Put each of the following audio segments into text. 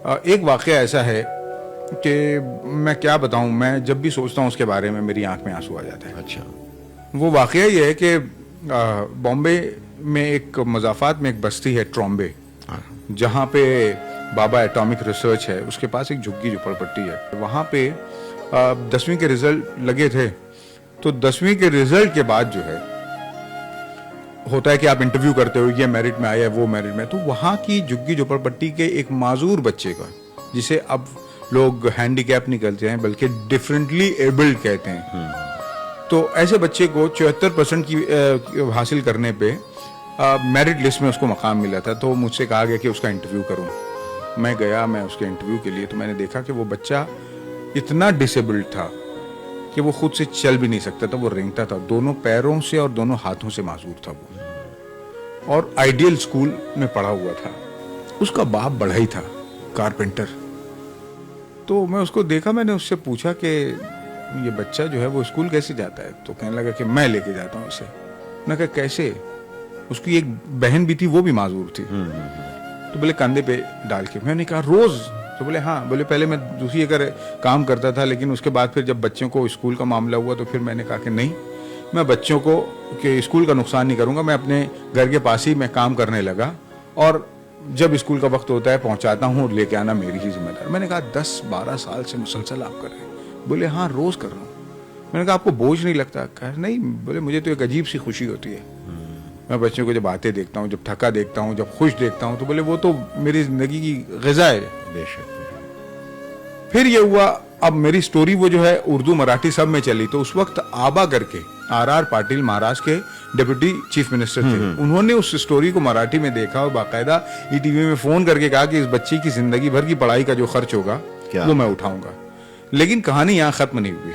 ایک واقعہ ایسا ہے کہ میں کیا بتاؤں, میں جب بھی سوچتا ہوں اس کے بارے میں میری آنکھ میں آنسو آ جاتا ہے. اچھا. وہ واقعہ یہ ہے کہ بامبے میں ایک مضافات میں ایک بستی ہے ٹرامبے, جہاں پہ بابا ایٹامک ریسرچ ہے, اس کے پاس ایک جھگی جھوپڑ پٹی ہے. وہاں پہ 10ویں کے رزلٹ لگے تھے, تو 10ویں کے رزلٹ کے بعد جو ہے ہوتا ہے کہ آپ انٹرویو کرتے ہو, یہ میرٹ میں آیا ہے, وہ میرٹ میں. تو وہاں کی جھگی جھوپڑ پٹی کے ایک معذور بچے کا, جسے اب لوگ ہینڈی کیپ نہیں کہتے ہیں بلکہ ڈفرینٹلی ایبلڈ کہتے ہیں, تو ایسے بچے کو 74% کی حاصل کرنے پہ میرٹ لسٹ میں اس کو مقام ملا تھا. تو مجھ سے کہا گیا کہ اس کا انٹرویو کروں. میں گیا, میں اس کے انٹرویو کے لیے, تو میں نے دیکھا کہ وہ بچہ اتنا ڈسیبلڈ تھا کہ وہ خود سے چل بھی نہیں سکتا تھا, وہ رینگتا تھا, دونوں پیروں سے اور دونوں ہاتھوں سے معذور تھا وہ, اور آئیڈیل اسکول میں پڑھا ہوا تھا. اس کا باپ بڑھئی تھا, کارپینٹر. تو میں اس کو دیکھا, میں نے اس سے پوچھا کہ یہ بچہ جو ہے وہ اسکول کیسے جاتا ہے؟ تو کہنے لگا کہ میں لے کے جاتا ہوں اسے. میں نے کہا کیسے؟ اس کی ایک بہن بھی تھی, وہ بھی معذور تھی. تو بولے کندھے پہ ڈال کے. میں نے کہا روز؟ تو بولے ہاں. بولے پہلے میں دوسری اگر کام کرتا تھا, لیکن اس کے بعد پھر جب بچوں کو اسکول کا معاملہ ہوا تو پھر میں نے کہا کہ نہیں, میں بچوں کو کہ اسکول کا نقصان نہیں کروں گا, میں اپنے گھر کے پاس ہی میں کام کرنے لگا, اور جب اسکول کا وقت ہوتا ہے پہنچاتا ہوں اور لے کے آنا میری ہی ذمہ داری. میں نے کہا 10-12 سال سے مسلسل آپ کر رہے ہیں؟ بولے ہاں روز کر رہا ہوں. میں نے کہا آپ کو بوجھ نہیں لگتا؟ کہا نہیں. بولے مجھے تو ایک عجیب سی خوشی ہوتی ہے, میں بچوں کو جب آتے دیکھتا ہوں, جب تھکا دیکھتا ہوں, جب خوش دیکھتا ہوں, تو بولے وہ تو میری زندگی کی غذا ہے. بے شک. پھر یہ ہوا, اب میری سٹوری وہ جو ہے اردو مراٹھی سب میں چلی. تو اس وقت آبا کر کے آر پاٹل مہاراشٹر کے ڈپٹی چیف منسٹر تھے, انہوں نے اس سٹوری کو مراٹھی میں دیکھا اور باقاعدہ ای ٹی وی میں فون کر کے کہا کہ اس بچی کی زندگی بھر کی پڑھائی کا جو خرچ ہوگا وہ میں اٹھاؤں گا. لیکن کہانی یہاں ختم نہیں ہوئی.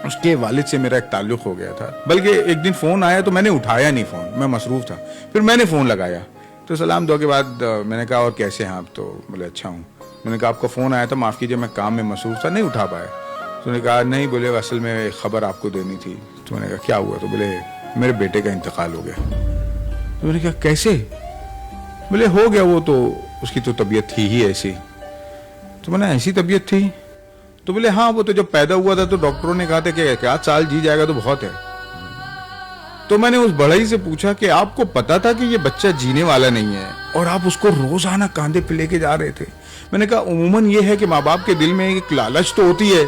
اس کے والد سے میرا ایک تعلق ہو گیا تھا, بلکہ ایک دن فون آیا تو میں نے اٹھایا نہیں فون, میں مصروف تھا. پھر میں نے فون لگایا تو سلام دعا کے بعد میں نے کہا اور کیسے ہیں آپ؟ تو بولے اچھا ہوں. میں نے کہا آپ کا فون آیا تھا, معاف کیجیے میں کام میں مصروف تھا, نہیں اٹھا پایا. تو انہوں نے کہا نہیں, بولے اصل میں ایک خبر آپ کو دینی تھی. تو میں نے کہا کیا ہوا؟ تو بولے میرے بیٹے کا انتقال ہو گیا. تو میں نے کہا کیسے؟ بولے ہو گیا, وہ تو اس کی تو طبیعت تھی ہی ایسی. تو میں نے ایسی طبیعت تھی؟ تو بولے ہاں, وہ تو جب پیدا ہوا تھا تو ڈاکٹروں نے کہا تھا کہ 1 سال جی جائے گا تو بہت ہے. تو میں نے اس بڑھئی سے پوچھا کہ آپ کو پتا تھا کہ یہ بچہ جینے والا نہیں ہے اور آپ اس کو روزانہ کاندھے پہ لے کے جا رہے تھے؟ میں نے کہا عموماً یہ ہے کہ ماں باپ کے دل میں ایک لالچ تو ہوتی ہے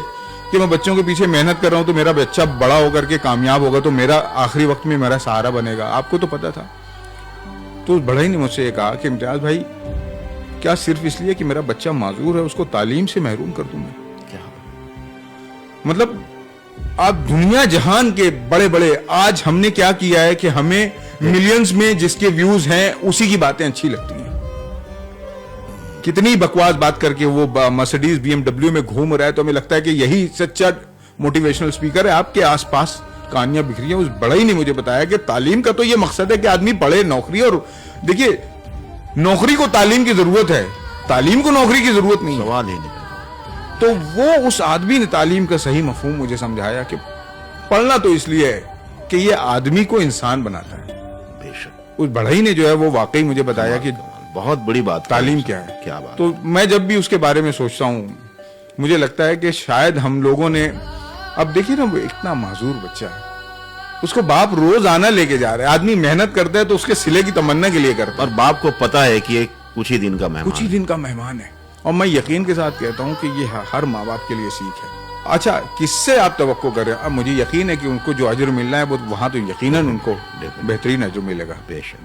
کہ میں بچوں کے پیچھے محنت کر رہا ہوں تو میرا بچہ بڑا ہو کر کے کامیاب ہوگا تو میرا آخری وقت میں میرا سہارا بنے گا. آپ کو تو پتا تھا. تو اس بڑھئی نے مجھ سے یہ کہا کہ امتیاز بھائی, کیا صرف اس لیے کہ میرا بچہ معذور ہے اس کو تعلیم سے محروم کر دوں میں؟ مطلب آپ دنیا جہان کے بڑے بڑے, آج ہم نے کیا کیا ہے کہ ہمیں ملینز میں جس کے ویوز ہیں اسی کی باتیں اچھی لگتی ہیں. کتنی بکواس بات کر کے وہ مرسیڈیز BMW میں گھوم رہا ہے تو ہمیں لگتا ہے کہ یہی سچا موٹیویشنل اسپیکر ہے. آپ کے آس پاس کہانیاں بکھری ہیں. اس بڑھئی نے مجھے بتایا کہ تعلیم کا تو یہ مقصد ہے کہ آدمی پڑھے, نوکری, اور دیکھیے نوکری کو تعلیم کی ضرورت ہے, تعلیم کو نوکری کی ضرورت نہیں, سوال ہی نہیں. تو وہ اس آدمی نے تعلیم کا صحیح مفہوم مجھے سمجھایا کہ پڑھنا تو اس لیے ہے کہ یہ آدمی کو انسان بناتا ہے. بے شک. اس بڑھئی نے جو ہے وہ واقعی مجھے بتایا کہ بہت بڑی بات تعلیم کیا ہے. کیا بات. تو میں جب بھی اس کے بارے میں سوچتا ہوں مجھے لگتا ہے کہ شاید ہم لوگوں نے, اب دیکھیے نا وہ اتنا معذور بچہ ہے, اس کو باپ روز آنا لے کے جا رہا ہے. آدمی محنت کرتا ہے تو اس کے سلے کی تمنا کے لیے کرتا ہے, اور باپ کو پتا ہے کہ کچھ ہی دن کا مہمان ہے. اور میں یقین کے ساتھ کہتا ہوں کہ یہ ہر ماں باپ کے لیے سیکھ ہے. اچھا کس سے آپ توقع کریں؟ اب مجھے یقین ہے کہ ان کو جو اجر ملنا ہے وہ وہاں تو یقیناً ان کو بہترین اجر ملے گا. بے شک.